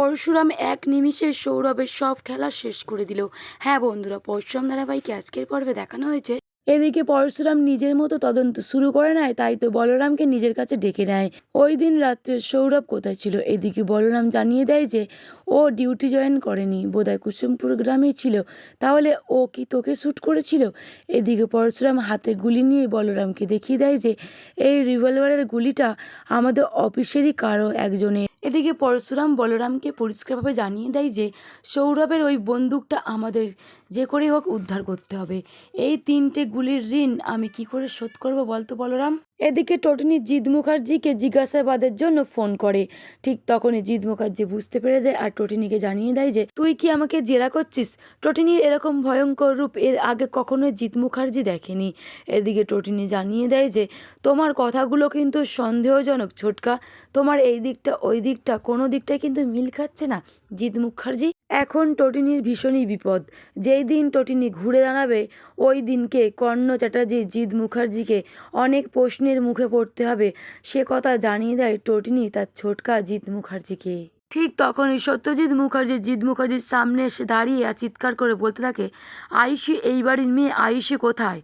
পরশুরাম এক নিমিষে সৌরভের সব খেলা শেষ করে দিল। হ্যাঁ বন্ধুরা, পরশুরাম ধারাবাহিকে আজকের পর্বে দেখানো হয়েছে এদিকে পরশুরাম নিজের মতো তদন্ত শুরু করে নেয়, তাই তো বলরামকে নিজের কাছে ডেকে নেয়। ওই দিন রাত্রে সৌরভ কোথায় ছিল? এদিকে বলরাম জানিয়ে দেয় যে ও ডিউটি জয়েন করেনি, বোধহয় কুসুমপুর গ্রামেই ছিল। তাহলে ও কি তোকে শ্যুট করেছিল? এদিকে পরশুরাম হাতে গুলি নিয়ে বলরামকে দেখিয়ে দেয় যে এই রিভলভারের গুলিটা আমাদের অফিসেরই কারো একজনের। এদিকে পরশুরাম বলরামকে পরিষ্কারভাবে জানিয়ে দেয় যে সৌরভের ওই বন্দুকটা আমাদের যে করে হোক উদ্ধার করতে হবে। এই 3টে গুলির ঋণ আমি কি করে শোধ করব বলতো বলরাম? এদিকে টটিনি জিৎ মুখার্জিকে জিজ্ঞাসাবাদের জন্য ফোন করে। ঠিক তখনই জিৎ মুখার্জি বুঝতে পেরে যায় আর টটিনিকে জানিয়ে দেয় যে তুই কি আমাকে জেরা করছিস? টটিনির এরকম ভয়ঙ্কর রূপ এর আগে কখনোই জিৎ মুখার্জি দেখেনি। এদিকে টটিনি জানিয়ে দেয় যে তোমার কথাগুলো কিন্তু সন্দেহজনক ছোটকা, তোমার এই দিকটা ওই দিকটা কোনো দিকটাই কিন্তু মিল খাচ্ছে না জিৎ মুখার্জি। এখন টটিনির ভীষণই বিপদ। যেই দিন টটিনি ঘুরে দাঁড়াবে ওই দিনকে কর্ণ চ্যাটার্জি জিৎ মুখার্জিকে অনেক প্রশ্নের মুখে পড়তে হবে, সে কথা জানিয়ে দেয় টটিনি তার ছোটকা জিৎ মুখার্জিকে। ঠিক তখনই সত্যজিৎ মুখার্জি জিৎ মুখার্জির সামনে এসে দাঁড়িয়ে আর চিৎকার করে বলতে থাকে, আয়ুষী এই বাড়ির মেয়ে, আয়ুষী কোথায়?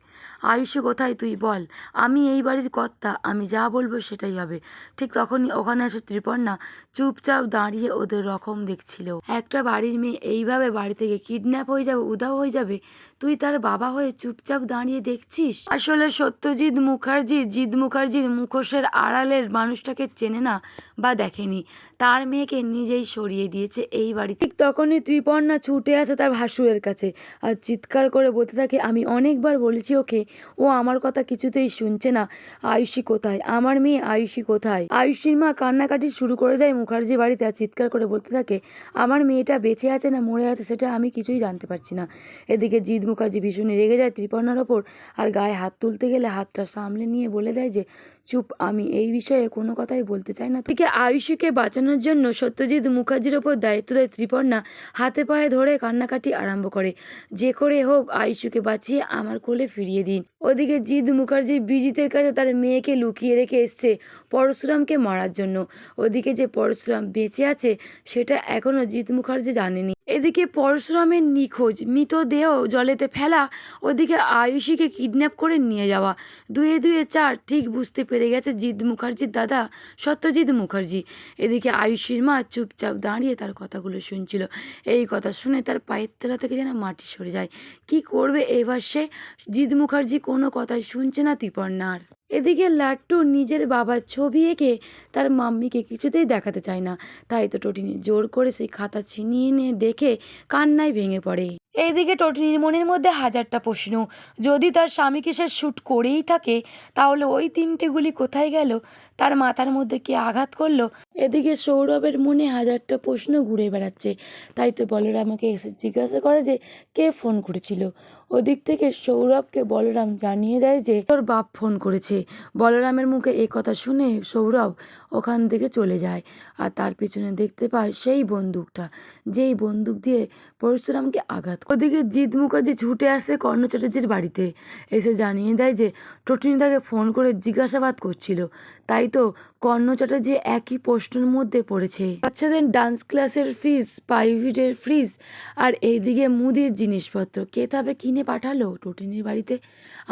আয়ুষী কোথায় তুই বল, আমি এই বাড়ির কর্তা, আমি যা বলবো সেটাই হবে। ঠিক তখনই ওখানে আসে ত্রিপর্ণা, চুপচাপ দাঁড়িয়ে ওদের রকম দেখছিল। একটা বাড়ির মেয়ে এইভাবে বাড়ি থেকে কিডন্যাপ হয়ে যাবে, উধাও হয়ে যাবে, তুই তার বাবা হয়ে চুপচাপ দাঁড়িয়ে দেখছিস? আসলে সত্যজিৎ মুখার্জি জিৎ মুখার্জির মুখোশের আড়ালের মানুষটাকে চেনে না বা দেখেনি, তার মেয়েকে নিজেই সরিয়ে দিয়েছে এই বাড়ি। ঠিক তখনই ত্রিপর্ণা ছুটে আসে তার ভাসুরের কাছে আর চিৎকার করে বলতে থাকে, আমি অনেকবার বলেছি ওকে, ও আমার কথা কিছুতেই শুনছে না। আয়ুষী কোথায়? আমার মেয়ে আয়ুষী কোথায়? আয়ুষীর মা কান্নাকাটি শুরু করে দেয় মুখার্জি বাড়িতে আর চিৎকার করে বলতে থাকে, আমার মেয়েটা বেঁচে আছে না মরে আছে সেটা আমি কিছুই জানতে পারছি না। এদিকে জিৎ মুখার্জি ভীষণই রেগে যায় ত্রিপর্ণার ওপর আর গায়ে হাত তুলতে গেলে হাতটা সামলে নিয়ে বলে দেয় যে চুপ, আমি এই বিষয়ে কোনো কথাই বলতে চাই না। থেকে আয়ুষীকে বাঁচানোর জন্য সত্যজিৎ মুখার্জির ওপর দায়িত্ব দেয় ত্রিপর্ণা, হাতে পায়ে ধরে কান্নাকাটি আরম্ভ করে, যে করে হোক আয়ুষীকে বাঁচিয়ে আমার কোলে ফিরিয়ে দিন। ওদিকে জিৎ মুখার্জি বিজিতের কাছে তার মেয়েকে লুকিয়ে রেখে এসছে পরশুরামকে মারার জন্য। ওদিকে যে পরশুরাম বেঁচে আছে সেটা এখনও জিৎ মুখার্জি জানেনি। এদিকে পরশুরামের নিখোঁজ মৃতদেহ জলেতে ফেলা, ওদিকে আয়ুষীকে কিডন্যাপ করে নিয়ে যাওয়া, দুয়ে দুয়ে চার ঠিক বুঝতে পেরে গেছে জিৎ মুখার্জির দাদা সত্যজিৎ মুখার্জি। এদিকে আয়ুষীর মা চুপচাপ দাঁড়িয়ে তার কথাগুলো শুনছিল। এই কথা শুনে তার পায়ের তলা থেকে যেন মাটি সরে যায়। কি করবে এবার সে? জিৎ মুখার্জি কোনো কথাই শুনছে না ত্রিপর্ণার। এদিকে লাট্টু নিজের বাবার ছবি এঁকে তার মাম্মিকে কিছুতেই দেখাতে চায় না, তাই তো টটিনি জোর করে সেই খাতা ছিনিয়ে নিয়ে দেখে কান্নায় ভেঙে পড়ে। এইদিকে টটিনির মনের মধ্যে হাজারটা প্রশ্ন, যদি তার স্বামীকে সে শ্যুট করেই থাকে তাহলে ওই 3টে গুলি কোথায় গেল, তার মাথার মধ্যে কে আঘাত করলো? এদিকে সৌরভের মনে হাজারটা প্রশ্ন ঘুরে বেড়াচ্ছে, তাই তো বলরামকে এসে জিজ্ঞাসা করে যে কে ফোন করেছিল। ওদিক থেকে সৌরভকে বলরাম জানিয়ে দেয় যে তোর বাপ ফোন করেছে। বলরামের মুখে এ কথা শুনে সৌরভ ওখান থেকে চলে যায় আর তার পিছনে দেখতে পায় সেই বন্দুকটা, যেই বন্দুক দিয়ে পরশুরামকে আঘাত। ওদিকে জিৎ মুখার্জি ছুটে আসে কর্ণ চ্যাটার্জির বাড়িতে, এসে জানিয়ে দেয় যে টটিনি তাকে ফোন করে জিজ্ঞাসাবাদ করছিল, তাই তো কর্ণ চ্যাটার্জি একই প্রশ্নের মধ্যে পড়েছে। বাচ্চাদের ডান্স ক্লাসের ফিস, প্রাইভেটের ফিস আর এইদিকে মুদির জিনিসপত্র কে তবে কিনে পাঠালো টটিনির বাড়িতে?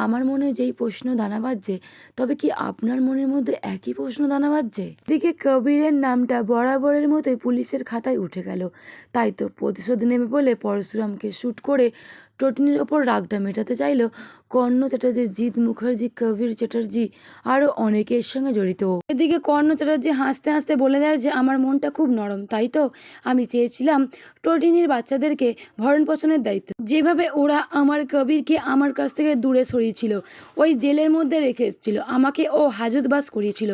আমার মনে যেই প্রশ্ন দানা বাজছে, তবে কি আপনার মনের মধ্যে একই প্রশ্ন দানা বাজছে? এদিকে কবিরের নামটা বরাবরের মতোই পুলিশের খাতায় উঠে গেল, তাই তো প্রতিশোধ নেবে বলে পরশুরামকে শ্যুট করে টটিনির ওপর রাগটা মেটাতে চাইল কর্ণ চ্যাটার্জি, জিৎ মুখার্জি, কবির চ্যাটার্জি আরও অনেকের সঙ্গে জড়িত। এদিকে কর্ণ চ্যাটার্জি হাসতে হাসতে বলে দেয় যে আমার মনটা খুব নরম, তাই তো আমি চেয়েছিলাম টটিনির বাচ্চাদেরকে ভরণ পোষণের দায়িত্ব, যেভাবে ওরা আমার কবিরকে আমার কাছ থেকে দূরে সরিয়েছিল, ওই জেলের মধ্যে রেখে এসেছিল, আমাকে ও হাজতবাস করিয়েছিল,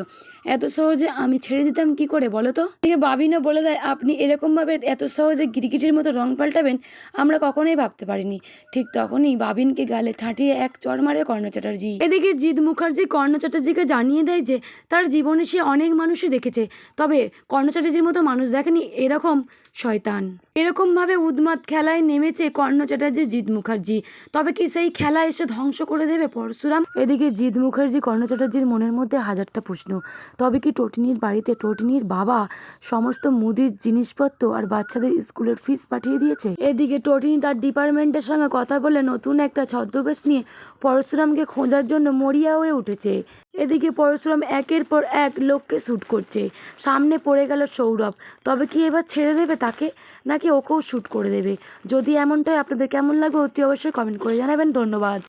এত সহজে আমি ছেড়ে দিতাম কি করে বলো তো? এদিকে বাবিনও বলে দেয় আপনি এরকমভাবে এত সহজে গিরগিটির মতো রং পাল্টাবেন আমরা কখনোই ভাবতে পারিনি। ঠিক তখনই বাবিনকে গালে ঠাঁটিয়ে এক চড় মারে কর্ণ চ্যাটার্জি। এদিকে জিৎ মুখার্জি কর্ণ চ্যাটার্জিকে জানিয়ে দেয় যে তার জীবনে সে অনেক মানুষই দেখেছে, তবে কর্ণ চ্যাটার্জির মতো মানুষ দেখেনি এরকম শয়তান। এরকমভাবে উন্মাদ খেলায় নেমেছে কর্ণ চ্যাটার্জি, জিৎ মুখার্জি। তবে কি সেই খেলা এসে ধ্বংস করে দেবে পরশুরাম? এদিকে জিৎ মুখার্জি, কর্ণ চ্যাটার্জির মনের মধ্যে হাজারটা প্রশ্ন। তবে কি টটিনির বাড়িতে টটিনির বাবা সমস্ত মুদির জিনিসপত্র আর বাচ্চাদের স্কুলের ফিস পাঠিয়ে দিয়েছে? এদিকে টটিনি তার ডিপার্টমেন্টের সঙ্গে কথা বলে নতুন একটা ছদ্মবেশ নিয়ে পরশুরামকে খোঁজার জন্য মরিয়া হয়ে উঠেছে। এদিকে পরশুরাম একের পর এক লোককে শ্যুট করছে। সামনে পড়ে গেল সৌরভ। তবে কি এবার ছেড়ে দেবে তাকে, নাকি ওকেও শ্যুট করে দেবে? যদি এমনটাই আপনাদের কেমন লাগবে অতি অবশ্যই কমেন্ট করে জানাবেন। ধন্যবাদ।